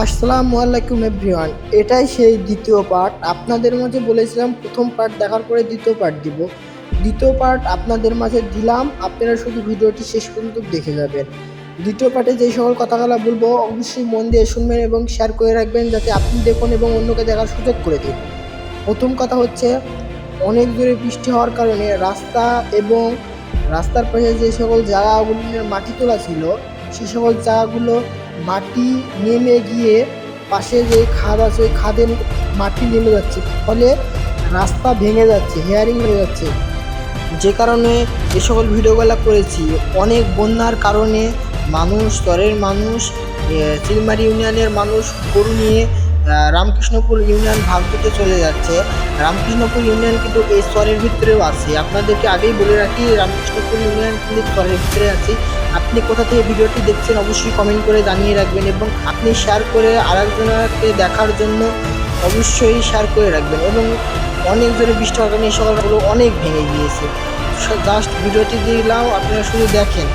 আসসালামু আলাইকুম এভরিওয়ান। এটাই সেই দ্বিতীয় পার্ট। আপনাদের মাঝে বলেছিলাম প্রথম পার্ট দেখার পরে দ্বিতীয় পার্ট দিব। দ্বিতীয় পার্ট আপনাদের মাঝে দিলাম, আপনারা শুধু ভিডিওটি শেষ পর্যন্ত দেখে যাবেন। দ্বিতীয় পার্টে যে সকল কথাগুলো বলবো অবশ্যই মন দিয়ে শুনবেন এবং শেয়ার করে রাখবেন যাতে আপনি দেখুন এবং অন্যকে দেখার সুযোগ করে দিন। প্রথম কথা হচ্ছে, অনেক জোরে বৃষ্টি হওয়ার কারণে রাস্তা এবং রাস্তার পাশে যে সকল জায়গাগুলোর মাটি তোলা ছিল সে সকল জায়গাগুলো মাটি নেমে গিয়ে পাশে যে খাদ আছে ওই খাদের মাটি নেমে যাচ্ছে, ফলে রাস্তা ভেঙে যাচ্ছে, হেয়ারিং হয়ে যাচ্ছে। যে কারণে এ সকল ভিডিওগুলো করেছি। অনেক বন্যার কারণে মানুষ, স্তরের মানুষ, চিলমারি ইউনিয়নের মানুষ গরু নিয়ে রামকৃষ্ণপুর ইউনিয়ন ভাগ দিতে চলে যাচ্ছে। রামকৃষ্ণপুর ইউনিয়ন কিন্তু এই স্তরের ভিতরেও আছে। আপনাদেরকে আগেই বলে রাখি, রামকৃষ্ণপুর ইউনিয়ন কিন্তু স্তরের ভিতরে আছে। আপনি কোথা থেকে ভিডিওটি দেখছেন অবশ্যই কমেন্ট করে জানিয়ে রাখবেন এবং আপনি শেয়ার করে আরেকজনকে দেখার জন্য অবশ্যই শেয়ার করে রাখবেন। এবং অনেক জোরে বৃষ্টি হওয়ার কারণে এই সকলগুলো অনেক ভেঙে গিয়েছে। জাস্ট ভিডিওটি দিলাম, আপনারা শুধু দেখেন।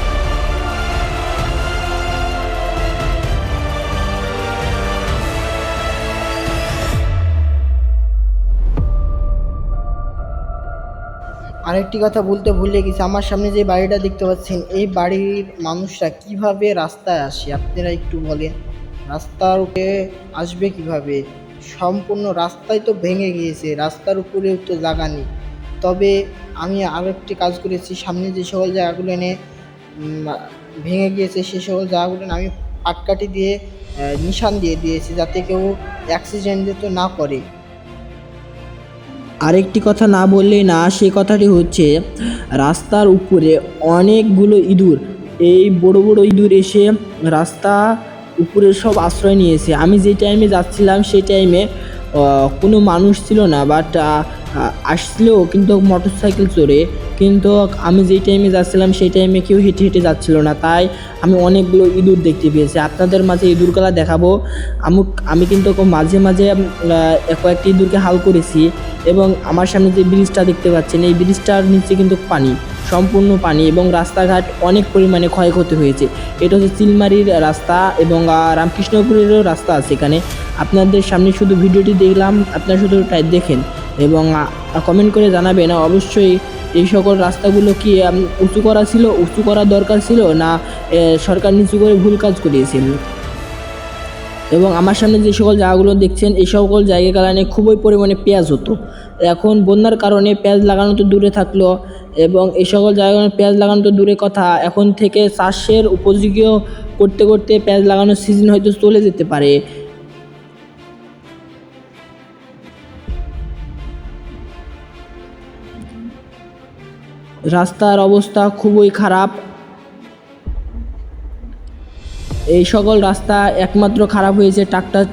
আরেকটি কথা বলতে ভুলে গেছি, আমার সামনে যে বাড়িটা দেখতে পাচ্ছেন এই বাড়ির মানুষরা কিভাবে রাস্তায় আসে আপনারা একটু বলেন। রাস্তার উপরে আসবে কিভাবে? সম্পূর্ণ রাস্তাই তো ভেঙে গিয়েছে, রাস্তার উপরেও তো জায়গা নেই। তবে আমি আরেকটি কাজ করেছি, সামনে যে সকল জায়গাগুলো এনে ভেঙে গিয়েছে সে সকল জায়গাগুলো আমি পাটকাঠি দিয়ে নিশান দিয়ে দিয়েছি যাতে কেউ অ্যাক্সিডেন্ট যাতে না করে। আরেকটি কথা না বললেই না, সেই কথাটি হচ্ছে রাস্তার উপরে অনেকগুলো ইঁদুর, এই বড় বড় ইঁদুর এসে রাস্তা উপরে সব আশ্রয় নিয়েছে। আমি যে টাইমে যাচ্ছিলাম সেই টাইমে কোনো মানুষ ছিল না, বাট আসছিলো কিন্তু মোটরসাইকেল চড়ে। কিন্তু আমি যেই টাইমে যাচ্ছিলাম সেই টাইমে কেউ হেঁটে হেঁটে যাচ্ছিলো না, তাই আমি অনেকগুলো ইঁদুর দেখতে পেয়েছি। আপনাদের মাঝে ইঁদুরগুলা দেখাবো। আমি কিন্তু মাঝে মাঝে কয়েকটি ইঁদুরকে হাল করেছি। এবং আমার সামনে যে ব্রিজটা দেখতে পাচ্ছেন এই ব্রিজটার নিচে কিন্তু পানি, সম্পূর্ণ পানি, এবং রাস্তাঘাট অনেক পরিমাণে ক্ষয়ক্ষতি হয়েছে। এটা হচ্ছে চিলমারির রাস্তা এবং রামকৃষ্ণপুরেরও রাস্তা আছে এখানে। আপনাদের সামনে শুধু ভিডিওটি দেখলাম, আপনারা শুধু তাই দেখেন এবং কমেন্ট করে জানাবেন অবশ্যই এই সকল রাস্তাগুলো কি উঁচু করা ছিল, উঁচু করার দরকার ছিল, না সরকার নিচু করে ভুল কাজ করিয়েছিল। এবং আমার সামনে যে সকল জায়গাগুলো দেখছেন এই সকল জায়গার কারণে খুবই পরিমাণে পেঁয়াজ হতো। এখন বন্যার কারণে পেঁয়াজ লাগানো তো দূরে থাকলো, এবং এই সকল জায়গায় পেঁয়াজ লাগানো তো দূরে কথা, এখন থেকে চাষের উপযোগী করতে করতে পেঁয়াজ লাগানোর সিজন হয়তো চলে যেতে পারে। রাস্তার অবস্থা খুবই খারাপ। এই সকল রাস্তা একমাত্র খারাপ হয়েছে ট্রাক্টর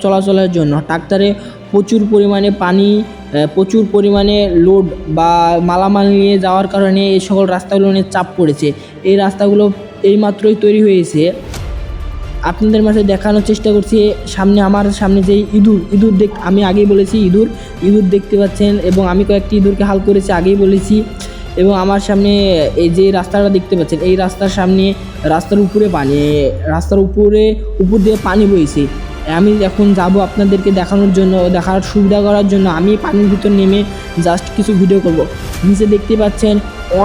চলাচলের জন্য। ট্রাক্টরে প্রচুর পরিমাণে পানি, প্রচুর পরিমাণে লোড বা মালামাল নিয়ে যাওয়ার কারণে এই সকল রাস্তাগুলো নিয়ে চাপ পড়েছে। এই রাস্তাগুলো এইমাত্রই তৈরি হয়েছে। আপনাদের মাঝে দেখানোর চেষ্টা করছি। আমার সামনে যে ইঁদুর আমি আগেই বলেছি ইঁদুর দেখতে পাচ্ছেন, এবং আমি কয়েকটি ইঁদুরকে হাল করেছি আগেই বলেছি। এবং আমার সামনে এই যে রাস্তাটা দেখতে পাচ্ছেন এই রাস্তার সামনে রাস্তার উপরে পানি, রাস্তার উপর দিয়ে পানি বইছে। আমি এখন যাব আপনাদেরকে দেখানোর জন্য, দেখার সুবিধা করার জন্য আমি পানির ভিতর নেমে জাস্ট কিছু ভিডিও করব। নিচে দেখতে পাচ্ছেন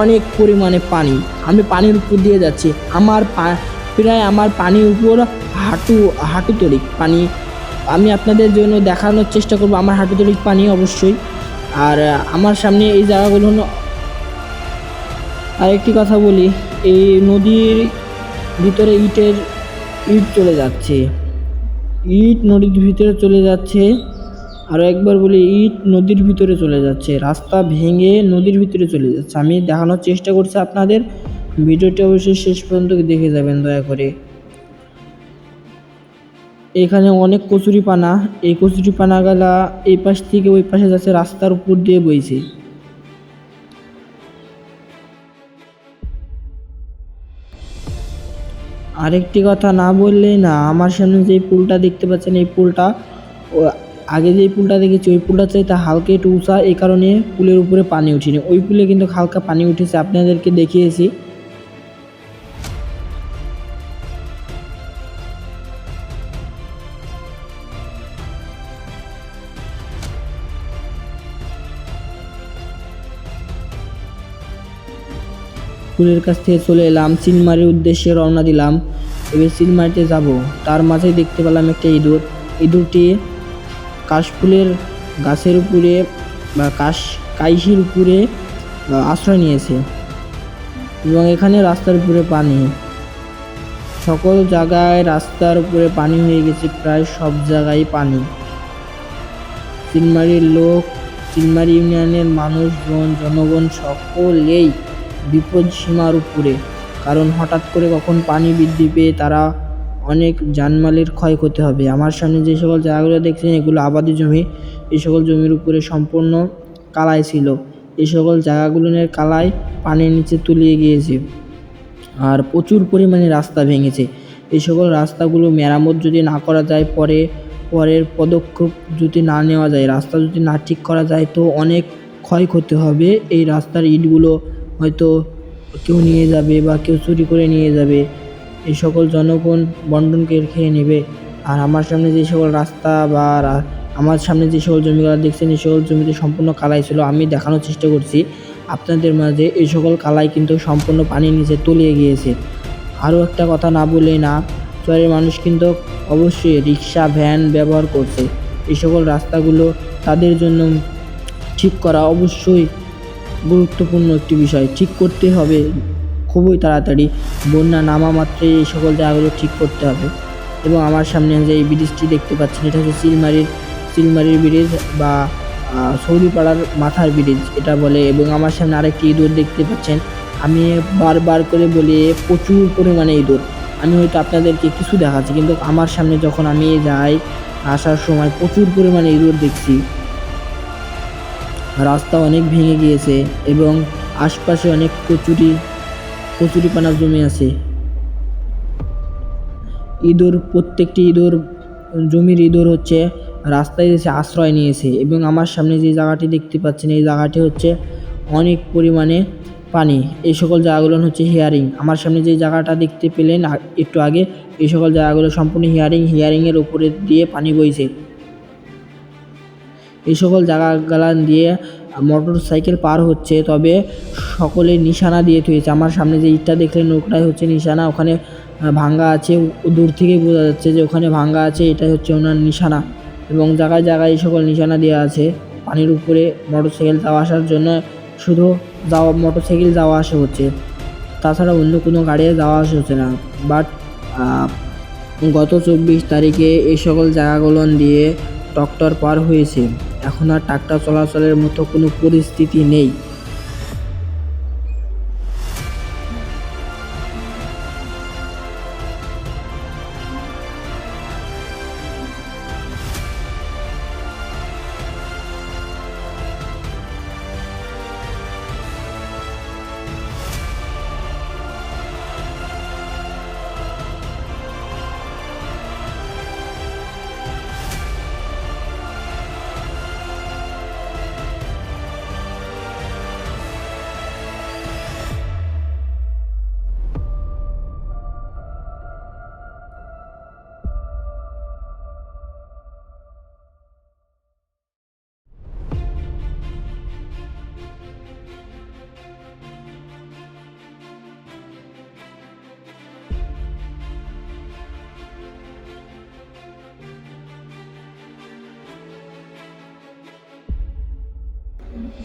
অনেক পরিমাণে পানি, আমি পানির উপর দিয়ে যাচ্ছি। প্রায় আমার পানির উপর হাঁটু তলিক পানি। আমি আপনাদের জন্য দেখানোর চেষ্টা করব আমার হাঁটু তলিক পানি অবশ্যই। আর আমার সামনে এই জায়গাগুলো হলো। আরেকটি কথা বলি, এই নদীর ভিতরে ইট চলে যাচ্ছে, ইট নদীর ভিতরে চলে যাচ্ছে। আরও একবার বলি, ইট নদীর ভিতরে চলে যাচ্ছে, রাস্তা ভেঙে নদীর ভিতরে চলে যাচ্ছে। আমি দেখানোর চেষ্টা করছি আপনাদের, ভিডিওটি অবশ্যই শেষ পর্যন্ত দেখে যাবেন দয়া করে। এখানে অনেক কচুরিপানা, এই কচুরিপানাগুলা এই পাশ থেকে ওই পাশে যাচ্ছে, রাস্তার উপর দিয়ে বইছে। আরেকটি কথা না বললেই না, আমার সামনে যে পুলটা দেখতে পাচ্ছেন এই পুলটা আগে যে পুলটা দেখেছি ওই পুলটা চাইতে হালকা একটু উঁচা, এই কারণে পুলের উপরে পানি উঠেনি। ওই পুলে কিন্তু হালকা পানি উঠেছে, আপনাদেরকে দেখিয়েছি। স্কুলের কাছ থেকে চলে এলাম, চিলমারির উদ্দেশ্যে রওনা দিলাম। এবার চিলমারিতে যাব, তার মাঝে দেখতে পেলাম একটা ইঁদুর। ইঁদুরটি কাশফুলের গাছের উপরে বা কাইশির উপরে আশ্রয় নিয়েছে এবং এখানে রাস্তার উপরে পানি, সকল জায়গায় রাস্তার উপরে পানি হয়ে গেছে, প্রায় সব জায়গায় পানি। চিলমারির লোক, চিলমারি ইউনিয়নের মানুষজন, জনগণ সকলেই বিপদ সীমার উপরে, কারণ হঠাৎ করে কখন পানি বৃদ্ধি পেয়ে তারা অনেক জানমালের ক্ষয়ক্ষতি হবে। আমার সামনে যে সকল জায়গাগুলো দেখছেন এগুলো আবাদি জমি। এই সকল জমির উপরে সম্পূর্ণ কালাই ছিল, এই সকল জায়গাগুলোর কালাই পানির নিচে তলিয়ে গিয়েছে আর প্রচুর পরিমাণে রাস্তা ভেঙেছে। এই সকল রাস্তাগুলো মেরামত যদি না করা যায়, পরের পদক্ষেপ যদি না নেওয়া যায়, রাস্তা যদি না ঠিক করা যায় তো অনেক ক্ষয়ক্ষতি হবে। এই রাস্তার ইটগুলো হয়তো কেউ নিয়ে যাবে বা কেউ চুরি করে নিয়ে যাবে, এই সকল জনগণ বন্টনকে খেয়ে নেবে। আর আমার সামনে যে সকল রাস্তা বা আমার সামনে যে সকল জমিগুলো দেখছেন এই সকল জমিতে সম্পূর্ণ কালাই ছিল। আমি দেখানোর চেষ্টা করছি আপনাদের মাঝে, এই সকল কালাই কিন্তু সম্পূর্ণ পানির নিচে তলিয়ে গিয়েছে। আরও একটা কথা না বললেই না, চরের মানুষ কিন্তু অবশ্যই রিক্সা ভ্যান ব্যবহার করছে। এই সকল রাস্তাগুলো তাদের জন্য ঠিক করা অবশ্যই গুরুত্বপূর্ণ একটি বিষয়, ঠিক করতে হবে খুবই তাড়াতাড়ি। বন্যা নামা মাত্রই এই সকল জায়গাগুলো ঠিক করতে হবে। এবং আমার সামনে যে এই ব্রিজটি দেখতে পাচ্ছেন এটা হচ্ছে চিলমারির ব্রিজ বা সৌরিপাড়ার মাথার ব্রিজ এটা বলে। এবং আমার সামনে আরেকটি ইঁদুর দেখতে পাচ্ছেন, আমি বারবার করে বলি প্রচুর পরিমাণে ইঁদুর। আমি হয়তো আপনাদেরকে কিছু দেখাচ্ছি, কিন্তু আমার সামনে যখন আমি যাই আসার সময় প্রচুর পরিমাণে ইঁদুর দেখছি। রাস্তা অনেক ভেঙে গিয়েছে এবং আশপাশে অনেক কচুরিপানা জমি আছে। প্রত্যেকটি জমির ইঁদুর হচ্ছে রাস্তায় এসে আশ্রয় নিয়েছে। এবং আমার সামনে যে জায়গাটি দেখতে পাচ্ছেন এই জায়গাটি হচ্ছে অনেক পরিমাণে পানি। এই সকল জায়গাগুলো হচ্ছে হিয়ারিং। আমার সামনে যে জায়গাটা দেখতে পেলেন একটু আগে, এই সকল জায়গাগুলো সম্পূর্ণ হিয়ারিংয়ের উপরে দিয়ে পানি বইছে। এই সকল জায়গাগুলো দিয়ে মোটর সাইকেল পার হচ্ছে, তবে সকলে নিশানা দিয়ে থুয়েছে। আমার সামনে যে ইটটা দেখলেন ওটাই হচ্ছে নিশানা, ওখানে ভাঙ্গা আছে, দূর থেকেই বোঝা যাচ্ছে যে ওখানে ভাঙ্গা আছে, এটাই হচ্ছে ওনার নিশানা। এবং জায়গায় জায়গায় এই সকল নিশানা দেওয়া আছে পানির উপরে মোটর সাইকেল যাওয়া আসার জন্য। শুধু মোটর সাইকেল যাওয়া আসা হচ্ছে, তাছাড়া অন্য কোনো গাড়ি যাওয়া আসা হচ্ছে না। বাট গত 24 তারিখে এই সকল জায়গাগুলো দিয়ে ট্রাক্টর পার হয়েছে, এখন আর ট্রাক্টর চলাচলের মতো কোনো পরিস্থিতি নেই।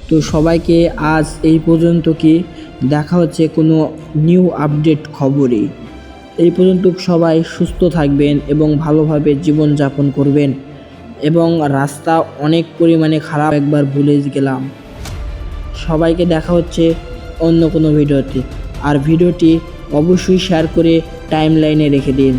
তো সবাইকে আজ এই পর্যন্ত, কি দেখা হচ্ছে কোনো নিউ আপডেট খবরে। এই পর্যন্ত সবাই সুস্থ থাকবেন এবং ভালোভাবে জীবনযাপন করবেন। এবং রাস্তা অনেক পরিমাণে খারাপ, একবার ভুলে গেলাম। সবাইকে দেখা হচ্ছে অন্য কোনো ভিডিওতে। আর ভিডিওটি অবশ্যই শেয়ার করে টাইমলাইনে রেখে দিন।